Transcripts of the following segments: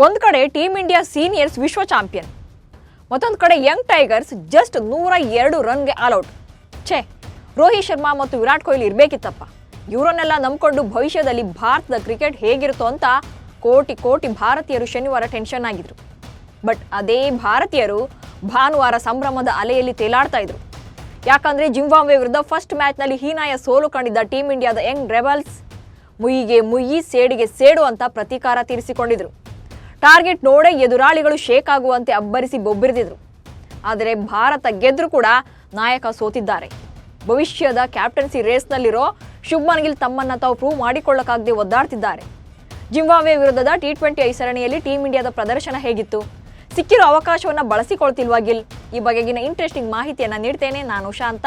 ಒಂದು ಕಡೆ team India seniors ವಿಶ್ವ ಚಾಂಪಿಯನ್, ಮತ್ತೊಂದು ಕಡೆ ಯಂಗ್ ಟೈಗರ್ಸ್ ಜಸ್ಟ್ 102 ರನ್ಗೆ ಆಲ್ಔಟ್. ರೋಹಿತ್ ಶರ್ಮಾ ಮತ್ತು ವಿರಾಟ್ ಕೊಹ್ಲಿ ಇರಬೇಕಿತ್ತಪ್ಪ. ಇವರನ್ನೆಲ್ಲ ನಂಬಿಕೊಂಡು ಭವಿಷ್ಯದಲ್ಲಿ ಭಾರತದ ಕ್ರಿಕೆಟ್ ಹೇಗಿರುತ್ತೋ ಅಂತ ಕೋಟಿ ಕೋಟಿ ಭಾರತೀಯರು ಶನಿವಾರ ಟೆನ್ಷನ್ ಆಗಿದ್ರು. ಬಟ್ ಅದೇ ಭಾರತೀಯರು ಭಾನುವಾರ ಸಂಭ್ರಮದ ಅಲೆಯಲ್ಲಿ ತೇಲಾಡ್ತಾ ಇದ್ರು. ಯಾಕಂದ್ರೆ ಜಿಂಬಾಬ್ವೆ ವಿರುದ್ಧ ಫಸ್ಟ್ ಮ್ಯಾಚ್ನಲ್ಲಿ ಹೀನಾಯ ಸೋಲು ಕಂಡಿದ್ದ ಟೀಮ್ ಇಂಡಿಯಾದ ಯಂಗ್ ರೆಬಲ್ಸ್ ಮುಯ್ಯಿಗೆ ಮುಯ್ಯಿ ಸೇಡಿಗೆ ಸೇಡು ಅಂತ ಪ್ರತೀಕಾರ ತೀರಿಸಿಕೊಂಡಿದ್ರು. ಟಾರ್ಗೆಟ್ ನೋಡೇ ಎದುರಾಳಿಗಳು ಶೇಕ್ ಆಗುವಂತೆ ಅಬ್ಬರಿಸಿ ಬೊಬ್ಬಿರಿದಿದ್ರು. ಆದರೆ ಭಾರತ ಗೆದ್ರೂ ಕೂಡ ನಾಯಕ ಸೋತಿದ್ದಾರೆ. ಭವಿಷ್ಯದ ಕ್ಯಾಪ್ಟನ್ಸಿ ರೇಸ್ನಲ್ಲಿರೋ ಶುಭ್ಮನ್ ಗಿಲ್ ತಮ್ಮನ್ನ ತಾವು ಪ್ರೂವ್ ಮಾಡಿಕೊಳ್ಳಕ್ಕಾಗದೆ ಒದ್ದಾಡ್ತಿದ್ದಾರೆ. ಜಿಂಬಾಬ್ವೆ ವಿರುದ್ಧದ T20 ಸರಣಿಯಲ್ಲಿ ಟೀಮ್ ಇಂಡಿಯಾದ ಪ್ರದರ್ಶನ ಹೇಗಿತ್ತು? ಸಿಕ್ಕಿರೋ ಅವಕಾಶವನ್ನ ಬಳಸಿಕೊಳ್ತಿಲ್ವಾ ಗಿಲ್? ಈ ಬಗೆಗಿನ ಇಂಟ್ರೆಸ್ಟಿಂಗ್ ಮಾಹಿತಿಯನ್ನ ನೀಡ್ತೇನೆ. ನಾನು ಉಷಾ ಅಂತ.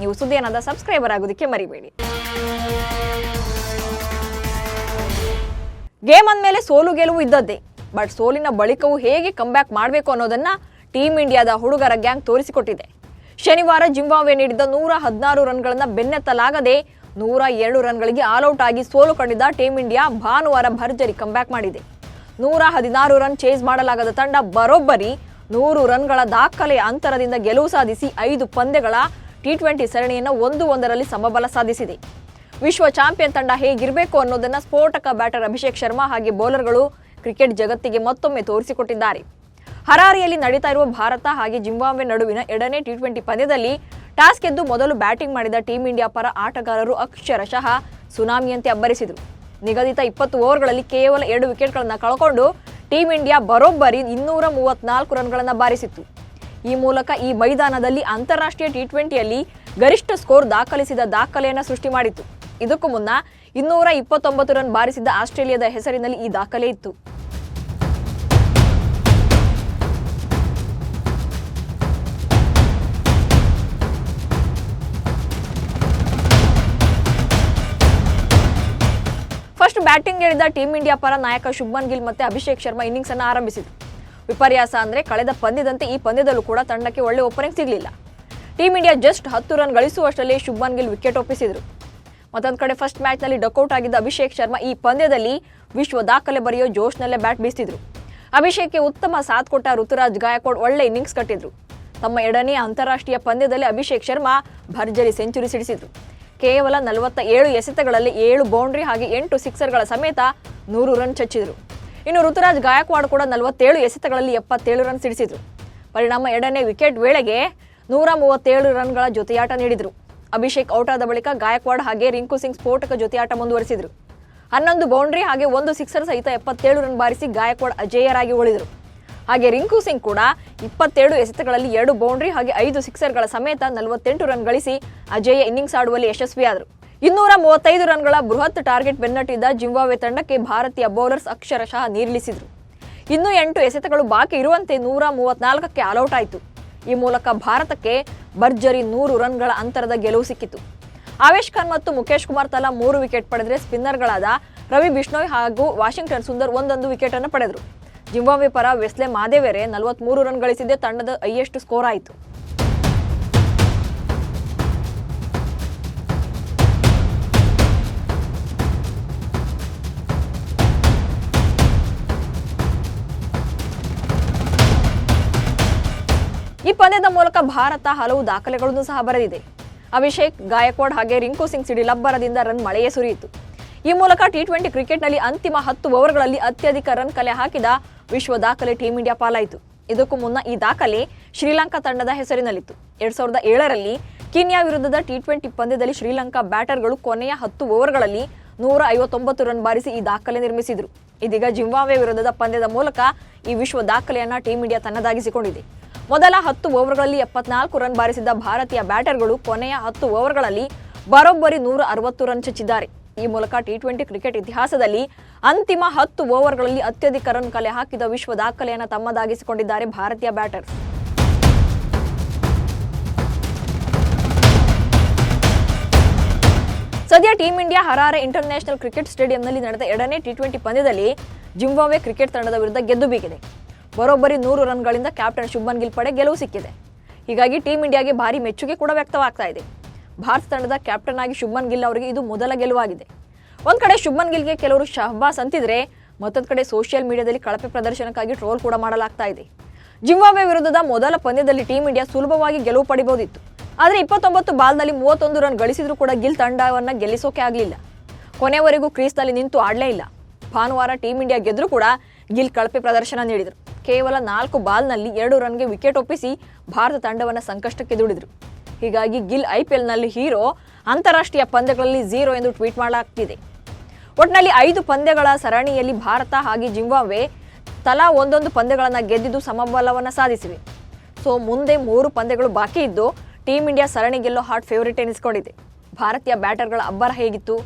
ನೀವು ಸುದ್ದಿಯನ್ನದ ಸಬ್ಸ್ಕ್ರೈಬರ್ ಆಗೋದಕ್ಕೆ ಮರಿಬೇಡಿ. ಗೇಮ್ ಅಂದಮೇಲೆ ಸೋಲು ಗೆಲುವು ಇದ್ದದ್ದೇ. ಬಟ್ ಸೋಲಿನ ಬಳಿಕವೂ ಹೇಗೆ ಕಂಬ್ಯಾಕ್ ಮಾಡಬೇಕು ಅನ್ನೋದನ್ನ ಟೀಮ್ ಇಂಡಿಯಾದ ಹುಡುಗರ ಗ್ಯಾಂಗ್ ತೋರಿಸಿಕೊಟ್ಟಿದೆ. ಶನಿವಾರ ಜಿಂಬಾಬ್ವೆ ನೀಡಿದ್ದ 116 ರನ್ಗಳನ್ನ ಬೆನ್ನತ್ತಲಾಗದೆ 102 ರನ್ಗಳಿಗೆ ಆಲ್ಔಟ್ ಆಗಿ ಸೋಲು ಕಂಡಿದ್ದ ಟೀಮ್ ಇಂಡಿಯಾ ಭಾನುವಾರ ಭರ್ಜರಿ ಕಂಬ್ಯಾಕ್ ಮಾಡಿದೆ. 116 ರನ್ ಚೇಸ್ ಮಾಡಲಾಗದ ತಂಡ ಬರೋಬ್ಬರಿ 100 ರನ್ಗಳ ದಾಖಲೆಯ ಅಂತರದಿಂದ ಗೆಲುವು ಸಾಧಿಸಿ 5 ಪಂದ್ಯಗಳ T20 ಸರಣಿಯನ್ನು 1-1ರಲ್ಲಿ ಸಮಬಲ ಸಾಧಿಸಿದೆ. ವಿಶ್ವ ಚಾಂಪಿಯನ್ ತಂಡ ಹೇಗಿರಬೇಕು ಅನ್ನೋದನ್ನ ಸ್ಫೋಟಕ ಬ್ಯಾಟರ್ ಅಭಿಷೇಕ್ ಶರ್ಮಾ ಹಾಗೆ ಬೌಲರ್ಗಳು ಕ್ರಿಕೆಟ್ ಜಗತ್ತಿಗೆ ಮತ್ತೊಮ್ಮೆ ತೋರಿಸಿಕೊಟ್ಟಿದ್ದಾರೆ. ಹರಾರಿಯಲ್ಲಿ ನಡೀತಾ ಇರುವ ಭಾರತ ಹಾಗೆ ಜಿಂಬಾಬ್ವೆ ನಡುವಿನ 2ನೇ T20 ಪಂದ್ಯದಲ್ಲಿ ಟಾಸ್ ಗೆದ್ದು ಮೊದಲು ಬ್ಯಾಟಿಂಗ್ ಮಾಡಿದ ಟೀಮ್ ಇಂಡಿಯಾ ಪರ ಆಟಗಾರರು ಅಕ್ಷರಶಃ ಸುನಾಮಿಯಂತೆ ಅಬ್ಬರಿಸಿದರು. ನಿಗದಿತ 20 ಓವರ್ಗಳಲ್ಲಿ ಕೇವಲ 2 ವಿಕೆಟ್ಗಳನ್ನು ಕಳ್ಕೊಂಡು ಟೀಮ್ ಇಂಡಿಯಾ ಬರೋಬ್ಬರಿ 234 ರನ್ಗಳನ್ನು ಬಾರಿಸಿತ್ತು. ಈ ಮೂಲಕ ಈ ಮೈದಾನದಲ್ಲಿ ಅಂತಾರಾಷ್ಟ್ರೀಯ T20ಯಲ್ಲಿ ಗರಿಷ್ಠ ಸ್ಕೋರ್ ದಾಖಲಿಸಿದ ದಾಖಲೆಯನ್ನು ಸೃಷ್ಟಿ ಮಾಡಿತ್ತು. ಇದಕ್ಕೂ ಮುನ್ನ 229 ರನ್ ಬಾರಿಸಿದ್ದ ಆಸ್ಟ್ರೇಲಿಯಾದ ಹೆಸರಿನಲ್ಲಿ ಈ ದಾಖಲೆ ಇತ್ತು. ಫಸ್ಟ್ ಬ್ಯಾಟಿಂಗ್ ಇಳಿದ ಟೀಮ್ ಇಂಡಿಯಾ ಪರ ನಾಯಕ ಶುಭ್ಮನ್ ಗಿಲ್ ಮತ್ತೆ ಅಭಿಷೇಕ್ ಶರ್ಮಾ ಇನ್ನಿಂಗ್ಸ್ ಅನ್ನು ಆರಂಭಿಸಿದರು. ವಿಪರ್ಯಾಸ ಅಂದ್ರೆ ಕಳೆದ ಪಂದ್ಯದಂತೆ ಈ ಪಂದ್ಯದಲ್ಲೂ ಕೂಡ ತಂಡಕ್ಕೆ ಒಳ್ಳೆ ಓಪನಿಂಗ್ ಸಿಗಲಿಲ್ಲ. ಟೀಮ್ ಇಂಡಿಯಾ ಜಸ್ಟ್ 10 ರನ್ ಗಳಿಸುವಷ್ಟರಲ್ಲಿ ಶುಭ್ಮನ್ ಗಿಲ್ ವಿಕೆಟ್ ಒಪ್ಪಿಸಿದರು. ಮತ್ತೊಂದು ಕಡೆ ಫಸ್ಟ್ ಮ್ಯಾಚ್ನಲ್ಲಿ ಡಕ್ಔಟ್ ಆಗಿದ್ದ ಅಭಿಷೇಕ್ ಶರ್ಮಾ ಈ ಪಂದ್ಯದಲ್ಲಿ ವಿಶ್ವ ದಾಖಲೆ ಬರೆಯೋ ಜೋಶ್ನಲ್ಲೇ ಬ್ಯಾಟ್ ಬೀಸಿದ್ರು. ಅಭಿಷೇಕ್ಗೆ ಉತ್ತಮ ಸಾಥ್ ಕೊಟ್ಟ ಋತುರಾಜ್ ಗಾಯಕ್ವಾಡ್ ಒಳ್ಳೆ ಇನ್ನಿಂಗ್ಸ್ ಕಟ್ಟಿದ್ರು. ತಮ್ಮ 2ನೇ ಅಂತಾರಾಷ್ಟ್ರೀಯ ಪಂದ್ಯದಲ್ಲಿ ಅಭಿಷೇಕ್ ಶರ್ಮಾ ಭರ್ಜರಿ ಸೆಂಚುರಿ ಸಿಡಿಸಿದ್ರು. ಕೇವಲ 47 ಎಸೆತಗಳಲ್ಲಿ 7 ಬೌಂಡ್ರಿ ಹಾಗೆ 8 ಸಿಕ್ಸರ್ಗಳ ಸಮೇತ 100 ರನ್ ಚಚ್ಚಿದ್ರು. ಇನ್ನು ಋತುರಾಜ್ ಗಾಯಕ್ವಾಡ್ ಕೂಡ 47 ಎಸೆತಗಳಲ್ಲಿ 77 ರನ್ ಸಿಡಿಸಿದ್ರು. ಪರಿಣಾಮ 2ನೇ ವಿಕೆಟ್ ವೇಳೆಗೆ 137 ರನ್ಗಳ ಜೊತೆಯಾಟ ನೀಡಿದ್ರು. ಅಭಿಷೇಕ್ ಔಟ್ ಆದ ಬಳಿಕ ಗಾಯಕ್ವಾಡ್ ಹಾಗೆ ರಿಂಕು ಸಿಂಗ್ ಸ್ಫೋಟಕ ಜೊತೆಯಾಟ ಮುಂದುವರಿಸಿದ್ರು. 11 ಬೌಂಡ್ರಿ ಹಾಗೆ 1 ಸಿಕ್ಸರ್ ಸಹಿತ 77 ರನ್ ಬಾರಿಸಿ ಗಾಯಕ್ವಾಡ್ ಅಜೇಯರಾಗಿ ಉಳಿದರು. ಹಾಗೆ ರಿಂಕು ಸಿಂಗ್ ಕೂಡ 27 ಎಸೆತಗಳಲ್ಲಿ 2 ಬೌಂಡ್ರಿ ಹಾಗೆ 5 ಸಿಕ್ಸರ್ಗಳ ಸಮೇತ 48 ರನ್ ಗಳಿಸಿ ಅಜೇಯ ಇನ್ನಿಂಗ್ಸ್ ಆಡುವಲ್ಲಿ ಯಶಸ್ವಿಯಾದರು. 235 ರನ್ಗಳ ಬೃಹತ್ ಟಾರ್ಗೆಟ್ ಬೆನ್ನಟ್ಟಿದ್ದ ಜಿಂಬಾಬ್ವೆ ತಂಡಕ್ಕೆ ಭಾರತೀಯ ಬೌಲರ್ಸ್ ಅಕ್ಷರಶಃ ನೀರಿಳಿಸಿದ್ರು. ಇನ್ನೂ 8 ಎಸೆತಗಳು ಬಾಕಿ ಇರುವಂತೆ 134ಕ್ಕೆ ಆಲ್ಔಟ್ ಆಯಿತು. ಈ ಮೂಲಕ ಭಾರತಕ್ಕೆ ಭರ್ಜರಿ 100 ರನ್ಗಳ ಅಂತರದ ಗೆಲುವು ಸಿಕ್ಕಿತು. ಆವೇಶ್ ಖಾನ್ ಮತ್ತು ಮುಖೇಶ್ ಕುಮಾರ್ ತಲಾ 3 ವಿಕೆಟ್ ಪಡೆದರೆ ಸ್ಪಿನ್ನರ್ಗಳಾದ ರವಿ ಬಿಷ್ಣೋಯ್ ಹಾಗೂ ವಾಷಿಂಗ್ಟನ್ ಸುಂದರ್ ಒಂದೊಂದು ವಿಕೆಟ್ ಅನ್ನು ಪಡೆದರು. ಜಿಂಬಾಬ್ವೆ ಪರ ವೆಸ್ಲೆ ಮಾದೇವೆರೆ 43 ರನ್ ಗಳಿಸಿದ್ದೇ ತಂಡದ ಹೈಯೆಸ್ಟ್ ಸ್ಕೋರ್ ಆಯಿತು. ಈ ಪಂದ್ಯದ ಮೂಲಕ ಭಾರತ ಹಲವು ದಾಖಲೆಗಳನ್ನು ಸಹ ಬರೆದಿದೆ. ಅಭಿಷೇಕ್, ಗಾಯಕ್ವಾಡ್ ಹಾಗೆ ರಿಂಕು ಸಿಂಗ್ ಸಿಡಿಲಬ್ಬರದಿಂದ ರನ್ ಮಳೆಯೇ ಸುರಿಯಿತು. ಈ ಮೂಲಕ T20 ಕ್ರಿಕೆಟ್ನಲ್ಲಿ ಅಂತಿಮ 10 ಓವರ್ಗಳಲ್ಲಿ ಅತ್ಯಧಿಕ ರನ್ ಕಲೆ ಹಾಕಿದ ವಿಶ್ವ ದಾಖಲೆ ಟೀಮ್ ಇಂಡಿಯಾ ಪಾಲಾಯಿತು. ಇದಕ್ಕೂ ಮುನ್ನ ಈ ದಾಖಲೆ ಶ್ರೀಲಂಕಾ ತಂಡದ ಹೆಸರಿನಲ್ಲಿತ್ತು. 2007ರಲ್ಲಿ ಕೀನ್ಯಾ ವಿರುದ್ಧದ T20 ಪಂದ್ಯದಲ್ಲಿ ಶ್ರೀಲಂಕಾ ಬ್ಯಾಟರ್ಗಳು ಕೊನೆಯ 10 ಓವರ್ಗಳಲ್ಲಿ 159 ರನ್ ಬಾರಿಸಿ ಈ ದಾಖಲೆ ನಿರ್ಮಿಸಿದರು. ಇದೀಗ ಜಿಂಬಾಬ್ವೆ ವಿರುದ್ಧದ ಪಂದ್ಯದ ಮೂಲಕ ಈ ವಿಶ್ವ ದಾಖಲೆಯನ್ನ ಟೀಮ್ ಇಂಡಿಯಾ ತನ್ನದಾಗಿಸಿಕೊಂಡಿದೆ. ಮೊದಲ 10 ಓವರ್ಗಳಲ್ಲಿ 74 ರನ್ ಬಾರಿಸಿದ್ದ ಭಾರತೀಯ ಬ್ಯಾಟರ್ಗಳು ಕೊನೆಯ 10 ಓವರ್ಗಳಲ್ಲಿ ಬರೋಬ್ಬರಿ 160 ರನ್ ಚಚ್ಚಿದ್ದಾರೆ. ಈ ಮೂಲಕ T20 ಕ್ರಿಕೆಟ್ ಇತಿಹಾಸದಲ್ಲಿ ಅಂತಿಮ 10 ಓವರ್ಗಳಲ್ಲಿ ಅತ್ಯಧಿಕ ರನ್ ಕಲೆ ಹಾಕಿದ ವಿಶ್ವ ದಾಖಲೆಯನ್ನು ತಮ್ಮದಾಗಿಸಿಕೊಂಡಿದ್ದಾರೆ ಭಾರತೀಯ ಬ್ಯಾಟರ್ಸ್. ಸದ್ಯ ಟೀಮ್ ಇಂಡಿಯಾ ಹರಾರೆ ಇಂಟರ್ನ್ಯಾಷನಲ್ ಕ್ರಿಕೆಟ್ ಸ್ಟೇಡಿಯಂನಲ್ಲಿ ನಡೆದ 2ನೇ T20 ಪಂದ್ಯದಲ್ಲಿ ಜಿಂಬಾಬ್ವೆ ಕ್ರಿಕೆಟ್ ತಂಡದ ವಿರುದ್ಧ ಗೆದ್ದು ಬೀಗಿದೆ. ಬರೋಬ್ಬರಿ 100 ರನ್ಗಳಿಂದ ಕ್ಯಾಪ್ಟನ್ ಶುಭ್ಮನ್ ಗಿಲ್ ಪಡೆ ಗೆಲುವು ಸಿಕ್ಕಿದೆ. ಹೀಗಾಗಿ ಟೀಮ್ ಇಂಡಿಯಾಗೆ ಭಾರಿ ಮೆಚ್ಚುಗೆ ಕೂಡ ವ್ಯಕ್ತವಾಗ್ತಾ ಇದೆ. ಭಾರತ ತಂಡದ ಕ್ಯಾಪ್ಟನ್ ಆಗಿ ಶುಭ್ಮನ್ ಗಿಲ್ ಅವರಿಗೆ ಇದು ಮೊದಲ ಗೆಲುವಾಗಿದೆ. ಒಂದ್ ಕಡೆ ಶುಭ್ಮನ್ ಗಿಲ್ಗೆ ಕೆಲವರು ಶಹಬಾಸ್ ಅಂತಿದ್ರೆ, ಮತ್ತೊಂದು ಕಡೆ ಸೋಷಿಯಲ್ ಮೀಡಿಯಾದಲ್ಲಿ ಕಳಪೆ ಪ್ರದರ್ಶನಕ್ಕಾಗಿ ಟ್ರೋಲ್ ಕೂಡ ಮಾಡಲಾಗ್ತಾ ಇದೆ. ಜಿಂಬಾಬ್ವೆ ವಿರುದ್ಧದ ಮೊದಲ ಪಂದ್ಯದಲ್ಲಿ ಟೀಂ ಇಂಡಿಯಾ ಸುಲಭವಾಗಿ ಗೆಲುವು ಪಡಿಬಹುದಿತ್ತು. ಆದರೆ 29 ಬಾಲ್ನಲ್ಲಿ 31 ರನ್ ಗಳಿಸಿದ್ರೂ ಕೂಡ ಗಿಲ್ ತಂಡವನ್ನು ಗೆಲ್ಲಿಸೋಕೆ ಆಗಲಿಲ್ಲ. ಕೊನೆವರೆಗೂ ಕ್ರೀಸ್ನಲ್ಲಿ ನಿಂತು ಆಡಲೇ ಇಲ್ಲ. ಭಾನುವಾರ ಟೀಂ ಇಂಡಿಯಾ ಗೆದ್ರೂ ಕೂಡ ಗಿಲ್ ಕಳಪೆ ಪ್ರದರ್ಶನ ನೀಡಿದರು. ಕೇವಲ 4 ಬಾಲ್ನಲ್ಲಿ 2 ರನ್ಗೆ ವಿಕೆಟ್ ಒಪ್ಪಿಸಿ ಭಾರತ ತಂಡವನ್ನು ಸಂಕಷ್ಟಕ್ಕೆ ದೂಡಿದರು. ಹೀಗಾಗಿ ಗಿಲ್ IPLನಲ್ಲಿ ಹೀರೋ, ಅಂತಾರಾಷ್ಟ್ರೀಯ ಪಂದ್ಯಗಳಲ್ಲಿ 0 ಎಂದು ಟ್ವೀಟ್ ಮಾಡಲಾಗ್ತಿದೆ. ಒಟ್ಟಿನಲ್ಲಿ 5 ಪಂದ್ಯಗಳ ಸರಣಿಯಲ್ಲಿ ಭಾರತ ಹಾಗೆ ಜಿಂಬಾಬ್ವೆ ತಲಾ ಒಂದೊಂದು ಪಂದ್ಯಗಳನ್ನು ಗೆದ್ದಿದ್ದು ಸಮಬಲವನ್ನು ಸಾಧಿಸಿವೆ. ಮುಂದೆ 3 ಪಂದ್ಯಗಳು ಬಾಕಿ ಇದ್ದು ಟೀಂ ಇಂಡಿಯಾ ಸರಣಿ ಗೆಲ್ಲೋ ಹಾಟ್ ಫೇವರಿಟ್ ಎನಿಸಿಕೊಂಡಿದೆ. ಭಾರತೀಯ ಬ್ಯಾಟರ್ಗಳ ಅಬ್ಬರ ಹೇಗಿತ್ತು?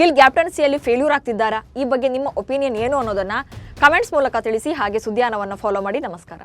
ಗಿಲ್ ಕ್ಯಾಪ್ಟನ್ಸಿಯಲ್ಲಿ ಫೇಲ್ಯೂರ್ ಆಗ್ತಿದ್ದಾರಾ? ಈ ಬಗ್ಗೆ ನಿಮ್ಮ ಒಪಿನಿಯನ್ ಏನು ಅನ್ನೋದನ್ನ ಕಮೆಂಟ್ಸ್ ಮೂಲಕ ತಿಳಿಸಿ. ಹಾಗೆ ಸುದ್ದಿಯಾನವನ್ನು ಫಾಲೋ ಮಾಡಿ. ನಮಸ್ಕಾರ.